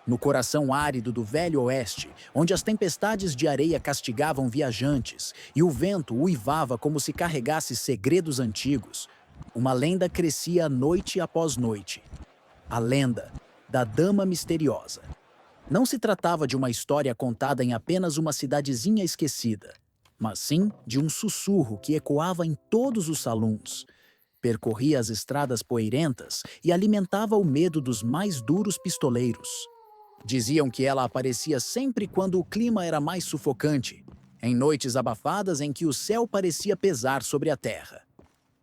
No coração árido do Velho Oeste, onde as tempestades de areia castigavam viajantes e o vento uivava como se carregasse segredos antigos, uma lenda crescia noite após noite. A lenda da Dama Misteriosa. Não se tratava de uma história contada em apenas uma cidadezinha esquecida, mas sim de um sussurro que ecoava em todos os salões, percorria as estradas poeirentas e alimentava o medo dos mais duros pistoleiros. Diziam que ela aparecia sempre quando o clima era mais sufocante, em noites abafadas em que o céu parecia pesar sobre a terra.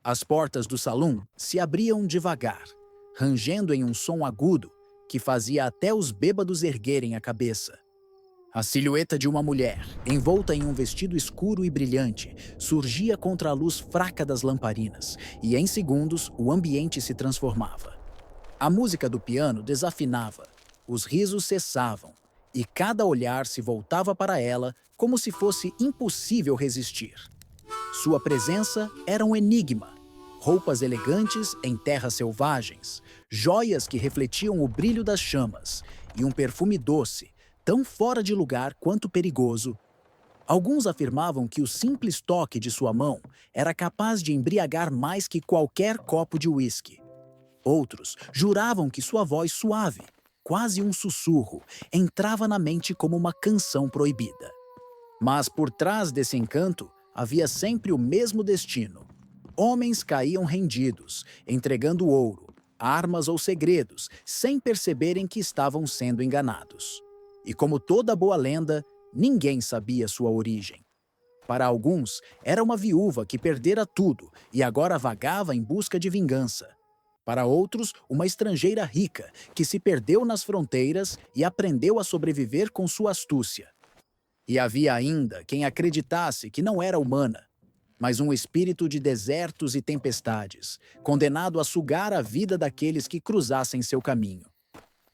As portas do salão se abriam devagar, rangendo em um som agudo que fazia até os bêbados erguerem a cabeça. A silhueta de uma mulher, envolta em um vestido escuro e brilhante, surgia contra a luz fraca das lamparinas, e em segundos o ambiente se transformava. A música do piano desafinava, os risos cessavam, e cada olhar se voltava para ela como se fosse impossível resistir. Sua presença era um enigma. Roupas elegantes em terras selvagens, joias que refletiam o brilho das chamas e um perfume doce, tão fora de lugar quanto perigoso. Alguns afirmavam que o simples toque de sua mão era capaz de embriagar mais que qualquer copo de uísque. Outros juravam que sua voz suave, quase um sussurro, entrava na mente como uma canção proibida. Mas por trás desse encanto havia sempre o mesmo destino. Homens caíam rendidos, entregando ouro, armas ou segredos, sem perceberem que estavam sendo enganados. E como toda boa lenda, ninguém sabia sua origem. Para alguns, era uma viúva que perdera tudo e agora vagava em busca de vingança. Para outros, uma estrangeira rica que se perdeu nas fronteiras e aprendeu a sobreviver com sua astúcia. E havia ainda quem acreditasse que não era humana, mas um espírito de desertos e tempestades, condenado a sugar a vida daqueles que cruzassem seu caminho.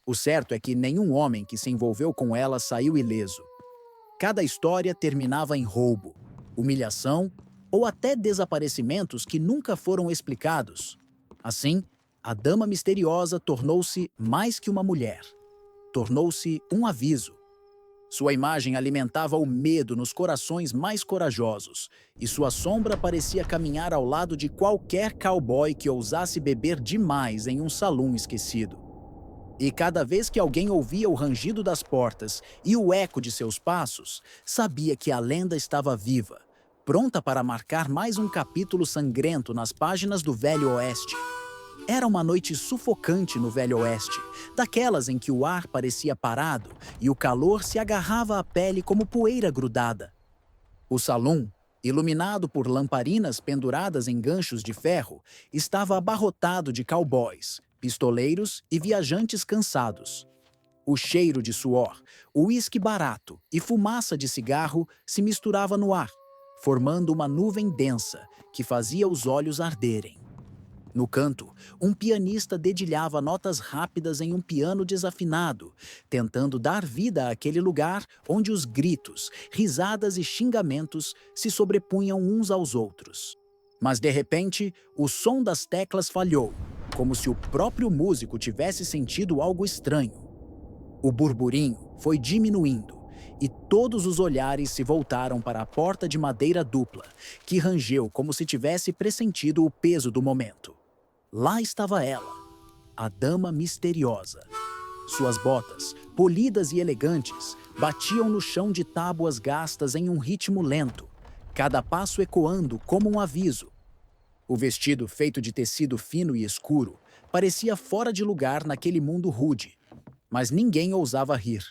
O certo é que nenhum homem que se envolveu com ela saiu ileso. Cada história terminava em roubo, humilhação ou até desaparecimentos que nunca foram explicados. Assim, a Dama Misteriosa tornou-se mais que uma mulher. Tornou-se um aviso. Sua imagem alimentava o medo nos corações mais corajosos, e sua sombra parecia caminhar ao lado de qualquer cowboy que ousasse beber demais em um salão esquecido. E cada vez que alguém ouvia o rangido das portas e o eco de seus passos, sabia que a lenda estava viva, pronta para marcar mais um capítulo sangrento nas páginas do Velho Oeste. Era uma noite sufocante no Velho Oeste, daquelas em que o ar parecia parado e o calor se agarrava à pele como poeira grudada. O salão, iluminado por lamparinas penduradas em ganchos de ferro, estava abarrotado de cowboys, pistoleiros e viajantes cansados. O cheiro de suor, uísque barato e fumaça de cigarro se misturava no ar, formando uma nuvem densa que fazia os olhos arderem. No canto, um pianista dedilhava notas rápidas em um piano desafinado, tentando dar vida àquele lugar onde os gritos, risadas e xingamentos se sobrepunham uns aos outros. Mas, de repente, o som das teclas falhou, como se o próprio músico tivesse sentido algo estranho. O burburinho foi diminuindo, e todos os olhares se voltaram para a porta de madeira dupla, que rangeu como se tivesse pressentido o peso do momento. Lá estava ela, a Dama Misteriosa. Suas botas, polidas e elegantes, batiam no chão de tábuas gastas em um ritmo lento, cada passo ecoando como um aviso. O vestido, feito de tecido fino e escuro, parecia fora de lugar naquele mundo rude, mas ninguém ousava rir.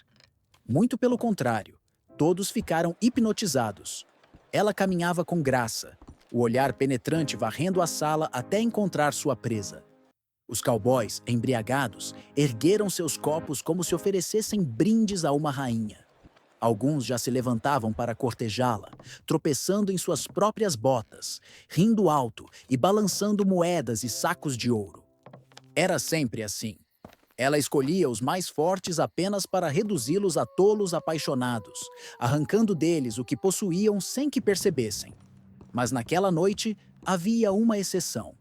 Muito pelo contrário, todos ficaram hipnotizados. Ela caminhava com graça, o olhar penetrante varrendo a sala até encontrar sua presa. Os cowboys, embriagados, ergueram seus copos como se oferecessem brindes a uma rainha. Alguns já se levantavam para cortejá-la, tropeçando em suas próprias botas, rindo alto e balançando moedas e sacos de ouro. Era sempre assim. Ela escolhia os mais fortes apenas para reduzi-los a tolos apaixonados, arrancando deles o que possuíam sem que percebessem. Mas naquela noite havia uma exceção.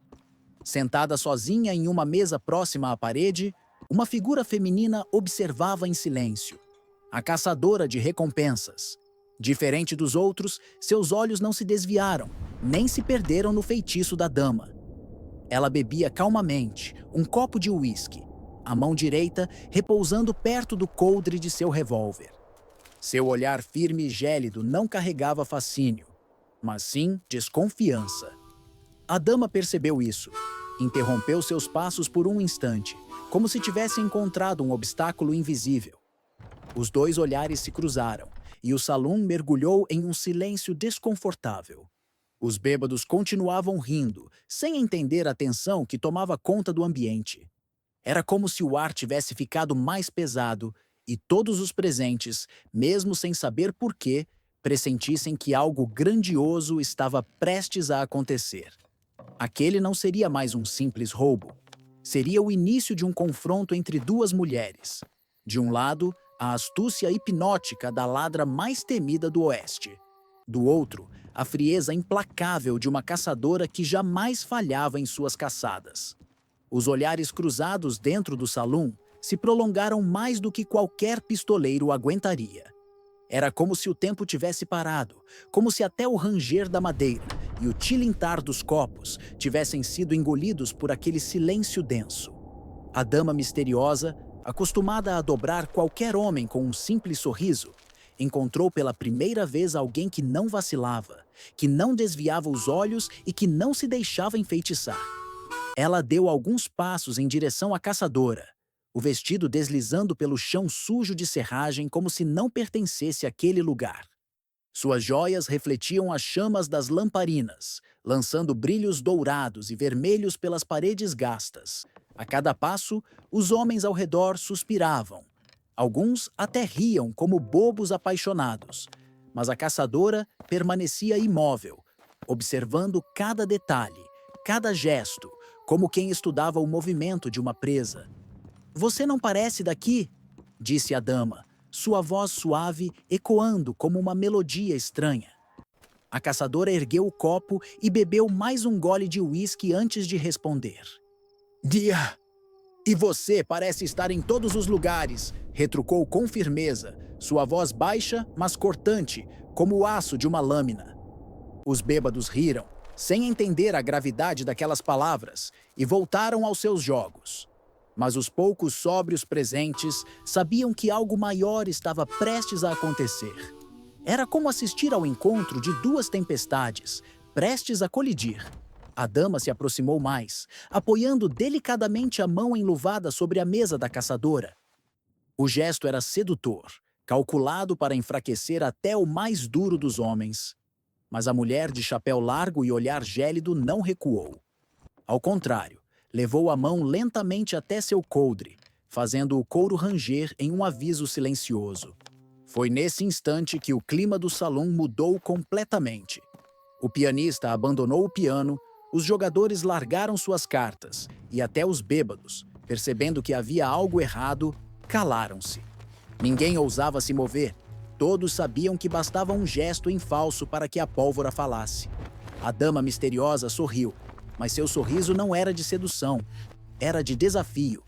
Sentada sozinha em uma mesa próxima à parede, Uma figura feminina observava em silêncio. A caçadora de recompensas. Diferente dos outros, seus olhos não se desviaram, nem se perderam no feitiço da dama. Ela bebia calmamente um copo de uísque, a mão direita repousando perto do coldre de seu revólver. Seu olhar firme e gélido não carregava fascínio, mas sim desconfiança. A dama percebeu isso. Interrompeu seus passos por um instante, como se tivesse encontrado um obstáculo invisível. Os dois olhares se cruzaram, e o salão mergulhou em um silêncio desconfortável. Os bêbados continuavam rindo, sem entender a tensão que tomava conta do ambiente. Era como se o ar tivesse ficado mais pesado e todos os presentes, mesmo sem saber por quê, pressentissem que algo grandioso estava prestes a acontecer. Aquele não seria mais um simples roubo. Seria o início de um confronto entre duas mulheres. De um lado, a astúcia hipnótica da ladra mais temida do Oeste. Do outro, a frieza implacável de uma caçadora que jamais falhava em suas caçadas. Os olhares cruzados dentro do salão se prolongaram mais do que qualquer pistoleiro aguentaria. Era como se o tempo tivesse parado, como se até o ranger da madeira e o tilintar dos copos tivessem sido engolidos por aquele silêncio denso. A dama misteriosa, acostumada a dobrar qualquer homem com um simples sorriso, encontrou pela primeira vez alguém que não vacilava, que não desviava os olhos e que não se deixava enfeitiçar. Ela deu alguns passos em direção à caçadora, o vestido deslizando pelo chão sujo de serragem como se não pertencesse àquele lugar. Suas joias refletiam as chamas das lamparinas, lançando brilhos dourados e vermelhos pelas paredes gastas. A cada passo, os homens ao redor suspiravam. Alguns até riam como bobos apaixonados, mas a caçadora permanecia imóvel, observando cada detalhe, cada gesto, como quem estudava o movimento de uma presa. "Você não parece daqui?", disse a dama, sua voz suave ecoando como uma melodia estranha. A caçadora ergueu o copo e bebeu mais um gole de uísque antes de responder. "Dia! E você parece estar em todos os lugares", retrucou com firmeza, sua voz baixa, mas cortante, como o aço de uma lâmina. Os bêbados riram, sem entender a gravidade daquelas palavras, e voltaram aos seus jogos. Mas os poucos sóbrios presentes sabiam que algo maior estava prestes a acontecer. Era como assistir ao encontro de duas tempestades, prestes a colidir. A dama se aproximou mais, apoiando delicadamente a mão enluvada sobre a mesa da caçadora. O gesto era sedutor, calculado para enfraquecer até o mais duro dos homens. Mas a mulher de chapéu largo e olhar gélido não recuou. Ao contrário, levou a mão lentamente até seu coldre, fazendo o couro ranger em um aviso silencioso. Foi nesse instante que o clima do salão mudou completamente. O pianista abandonou o piano, os jogadores largaram suas cartas e até os bêbados, percebendo que havia algo errado, calaram-se. Ninguém ousava se mover. Todos sabiam que bastava um gesto em falso para que a pólvora falasse. A dama misteriosa sorriu, mas seu sorriso não era de sedução, era de desafio.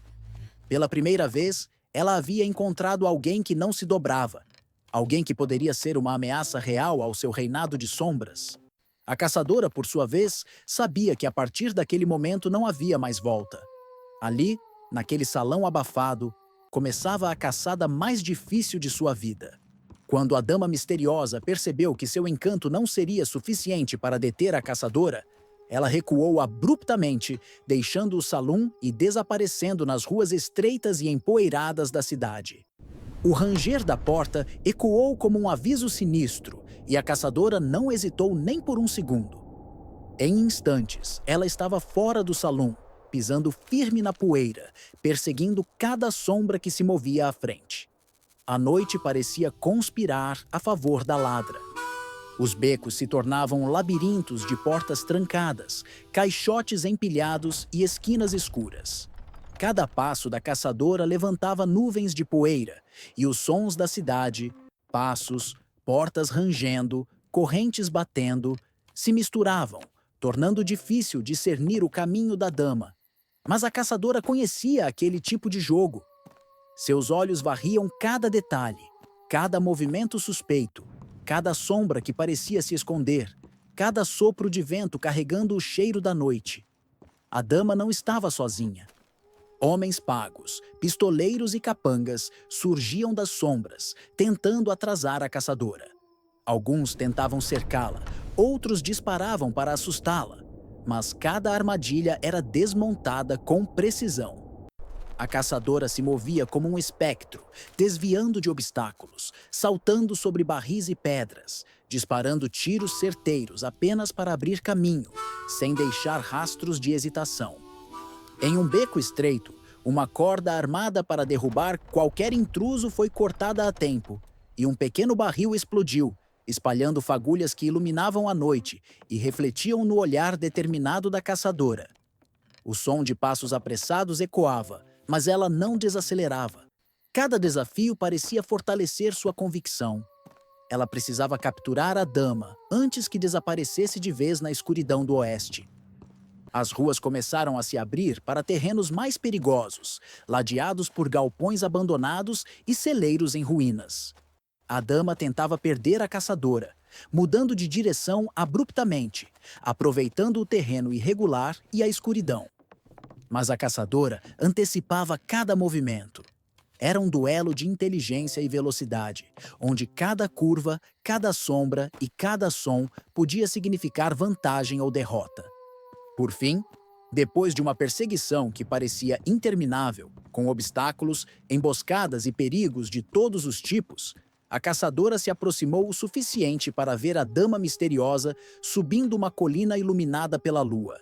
Pela primeira vez, ela havia encontrado alguém que não se dobrava, alguém que poderia ser uma ameaça real ao seu reinado de sombras. A caçadora, por sua vez, sabia que a partir daquele momento não havia mais volta. Ali, naquele salão abafado, começava a caçada mais difícil de sua vida. Quando a dama misteriosa percebeu que seu encanto não seria suficiente para deter a caçadora, ela recuou abruptamente, deixando o salão e desaparecendo nas ruas estreitas e empoeiradas da cidade. O ranger da porta ecoou como um aviso sinistro, e a caçadora não hesitou nem por um segundo. Em instantes, ela estava fora do salão, pisando firme na poeira, perseguindo cada sombra que se movia à frente. A noite parecia conspirar a favor da ladra. Os becos se tornavam labirintos de portas trancadas, caixotes empilhados e esquinas escuras. Cada passo da caçadora levantava nuvens de poeira, e os sons da cidade, passos, portas rangendo, correntes batendo, se misturavam, tornando difícil discernir o caminho da dama. Mas a caçadora conhecia aquele tipo de jogo. Seus olhos varriam cada detalhe, cada movimento suspeito, cada sombra que parecia se esconder, cada sopro de vento carregando o cheiro da noite. A dama não estava sozinha. Homens pagos, pistoleiros e capangas surgiam das sombras, tentando atrasar a caçadora. Alguns tentavam cercá-la, outros disparavam para assustá-la, mas cada armadilha era desmontada com precisão. A caçadora se movia como um espectro, desviando de obstáculos, saltando sobre barris e pedras, disparando tiros certeiros apenas para abrir caminho, sem deixar rastros de hesitação. Em um beco estreito, uma corda armada para derrubar qualquer intruso foi cortada a tempo, e um pequeno barril explodiu, espalhando fagulhas que iluminavam a noite e refletiam no olhar determinado da caçadora. O som de passos apressados ecoava, mas ela não desacelerava. Cada desafio parecia fortalecer sua convicção. Ela precisava capturar a dama antes que desaparecesse de vez na escuridão do oeste. As ruas começaram a se abrir para terrenos mais perigosos, ladeados por galpões abandonados e celeiros em ruínas. A dama tentava perder a caçadora, mudando de direção abruptamente, aproveitando o terreno irregular e a escuridão. Mas a caçadora antecipava cada movimento. Era um duelo de inteligência e velocidade, onde cada curva, cada sombra e cada som podia significar vantagem ou derrota. Por fim, depois de uma perseguição que parecia interminável, com obstáculos, emboscadas e perigos de todos os tipos, a caçadora se aproximou o suficiente para ver a dama misteriosa subindo uma colina iluminada pela lua.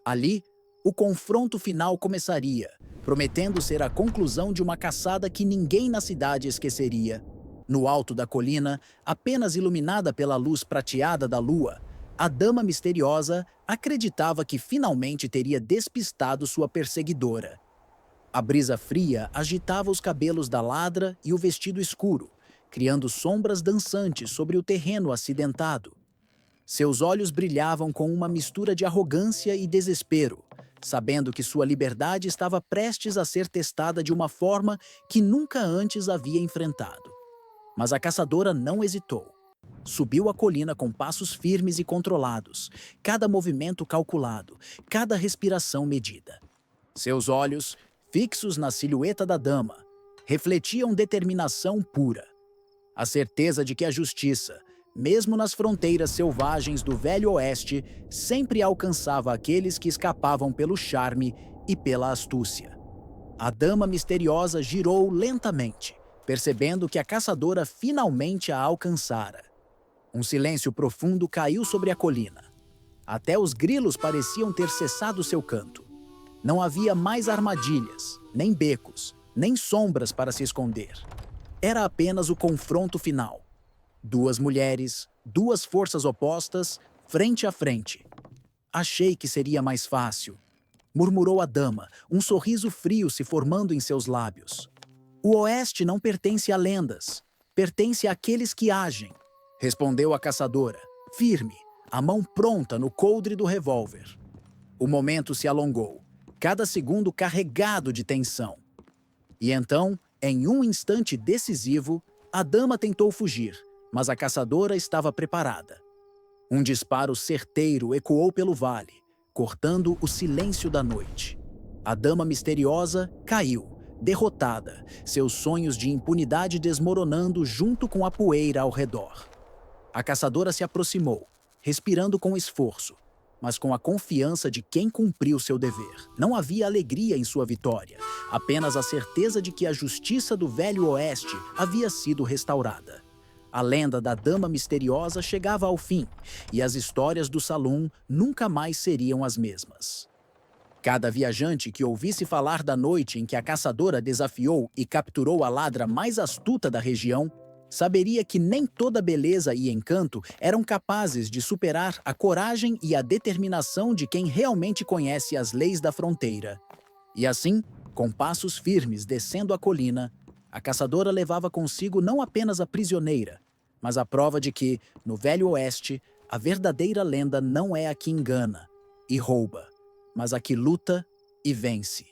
Ali, o confronto final começaria, prometendo ser a conclusão de uma caçada que ninguém na cidade esqueceria. No alto da colina, apenas iluminada pela luz prateada da lua, a dama misteriosa acreditava que finalmente teria despistado sua perseguidora. A brisa fria agitava os cabelos da ladra e o vestido escuro, criando sombras dançantes sobre o terreno acidentado. Seus olhos brilhavam com uma mistura de arrogância e desespero, sabendo que sua liberdade estava prestes a ser testada de uma forma que nunca antes havia enfrentado. Mas a caçadora não hesitou. Subiu a colina com passos firmes e controlados, cada movimento calculado, cada respiração medida. Seus olhos, fixos na silhueta da dama, refletiam determinação pura. A certeza de que a justiça, mesmo nas fronteiras selvagens do Velho Oeste, sempre alcançava aqueles que escapavam pelo charme e pela astúcia. A dama misteriosa girou lentamente, percebendo que a caçadora finalmente a alcançara. Um silêncio profundo caiu sobre a colina. Até os grilos pareciam ter cessado seu canto. Não havia mais armadilhas, nem becos, nem sombras para se esconder. Era apenas o confronto final. Duas mulheres, duas forças opostas, frente a frente. Achei que seria mais fácil, murmurou a dama, um sorriso frio se formando em seus lábios. O Oeste não pertence a lendas, pertence àqueles que agem, respondeu a caçadora, firme, a mão pronta no coldre do revólver. O momento se alongou, cada segundo carregado de tensão. E então, em um instante decisivo, a dama tentou fugir, mas a caçadora estava preparada. Um disparo certeiro ecoou pelo vale, cortando o silêncio da noite. A dama misteriosa caiu, derrotada, seus sonhos de impunidade desmoronando junto com a poeira ao redor. A caçadora se aproximou, respirando com esforço, mas com a confiança de quem cumpriu seu dever. Não havia alegria em sua vitória, apenas a certeza de que a justiça do Velho Oeste havia sido restaurada. A lenda da dama misteriosa chegava ao fim, e as histórias do Saloon nunca mais seriam as mesmas. Cada viajante que ouvisse falar da noite em que a caçadora desafiou e capturou a ladra mais astuta da região, saberia que nem toda beleza e encanto eram capazes de superar a coragem e a determinação de quem realmente conhece as leis da fronteira. E assim, com passos firmes descendo a colina, a caçadora levava consigo não apenas a prisioneira, mas a prova de que, no Velho Oeste, a verdadeira lenda não é a que engana e rouba, mas a que luta e vence.